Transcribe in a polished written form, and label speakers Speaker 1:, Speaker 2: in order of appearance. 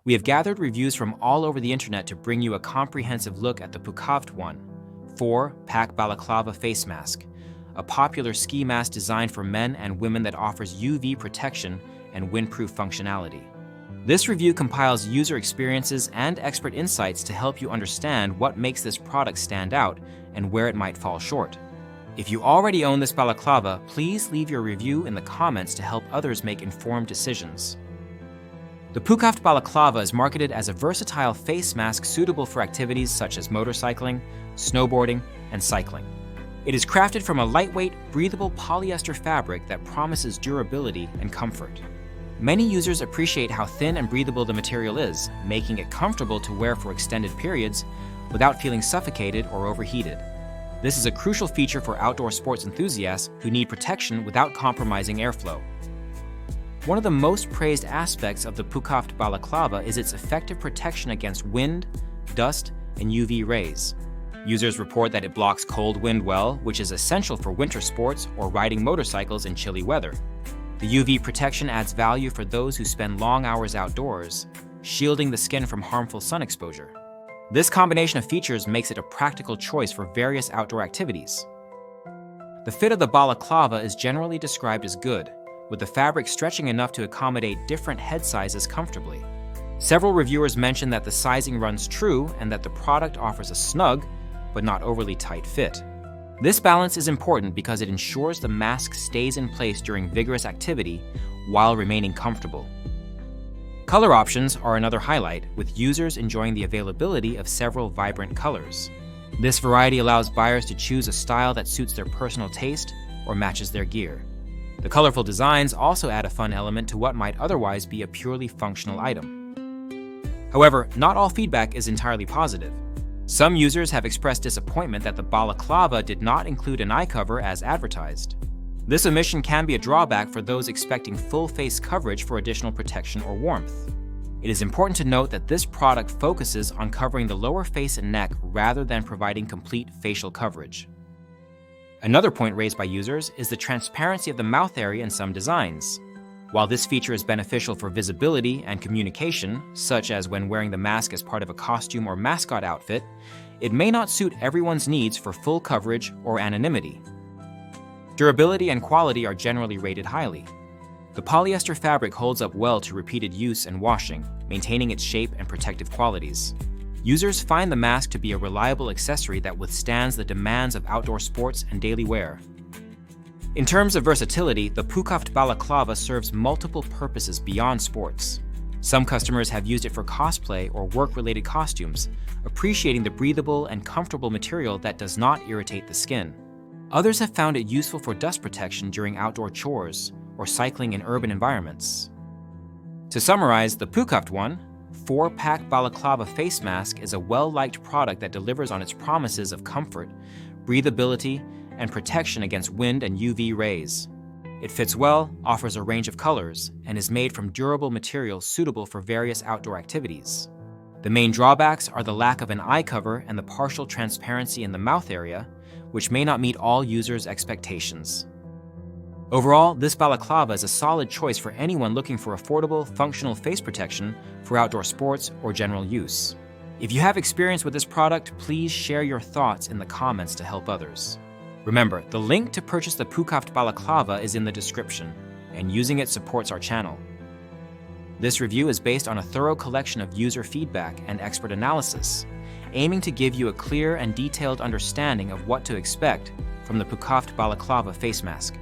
Speaker 1: We have gathered reviews from all over the internet to bring you a comprehensive look at the Pukavt 4-pack Balaclava Face Mask, a popular ski mask designed for men and women that offers UV protection and windproof functionality. This review compiles user experiences and expert insights to help you understand what makes this product stand out and where it might fall short. If you already own this balaclava, please leave your review in the comments to help others make informed decisions. The Pukavt Balaclava is marketed as a versatile face mask suitable for activities such as motorcycling, snowboarding, and cycling. It is crafted from a lightweight, breathable polyester fabric that promises durability and comfort. Many users appreciate how thin and breathable the material is, making it comfortable to wear for extended periods without feeling suffocated or overheated. This is a crucial feature for outdoor sports enthusiasts who need protection without compromising airflow. One of the most praised aspects of the Pukavt Balaclava is its effective protection against wind, dust, and UV rays. Users report that it blocks cold wind well, which is essential for winter sports or riding motorcycles in chilly weather. The UV protection adds value for those who spend long hours outdoors, shielding the skin from harmful sun exposure. This combination of features makes it a practical choice for various outdoor activities. The fit of the balaclava is generally described as good, with the fabric stretching enough to accommodate different head sizes comfortably. Several reviewers mention that the sizing runs true and that the product offers a snug, but not overly tight fit. This balance is important because it ensures the mask stays in place during vigorous activity while remaining comfortable. Color options are another highlight, with users enjoying the availability of several vibrant colors. This variety allows buyers to choose a style that suits their personal taste or matches their gear. The colorful designs also add a fun element to what might otherwise be a purely functional item. However, not all feedback is entirely positive. Some users have expressed disappointment that the balaclava did not include an eye cover as advertised. This omission can be a drawback for those expecting full face coverage for additional protection or warmth. It is important to note that this product focuses on covering the lower face and neck rather than providing complete facial coverage. Another point raised by users is the transparency of the mouth area in some designs. While this feature is beneficial for visibility and communication, such as when wearing the mask as part of a costume or mascot outfit, it may not suit everyone's needs for full coverage or anonymity. Durability and quality are generally rated highly. The polyester fabric holds up well to repeated use and washing, maintaining its shape and protective qualities. Users find the mask to be a reliable accessory that withstands the demands of outdoor sports and daily wear. In terms of versatility, the Pukavt Balaclava serves multiple purposes beyond sports. Some customers have used it for cosplay or work-related costumes, appreciating the breathable and comfortable material that does not irritate the skin. Others have found it useful for dust protection during outdoor chores or cycling in urban environments. To summarize, the Pukavt 4-pack Balaclava Face Mask is a well-liked product that delivers on its promises of comfort, breathability, and protection against wind and UV rays. It fits well, offers a range of colors, and is made from durable materials suitable for various outdoor activities. The main drawbacks are the lack of an eye cover and the partial transparency in the mouth area, which may not meet all users' expectations. Overall, this balaclava is a solid choice for anyone looking for affordable, functional face protection for outdoor sports or general use. If you have experience with this product, please share your thoughts in the comments to help others. Remember, the link to purchase the Pukavt Balaclava is in the description, and using it supports our channel. This review is based on a thorough collection of user feedback and expert analysis, aiming to give you a clear and detailed understanding of what to expect from the Pukavt Balaclava Face Mask.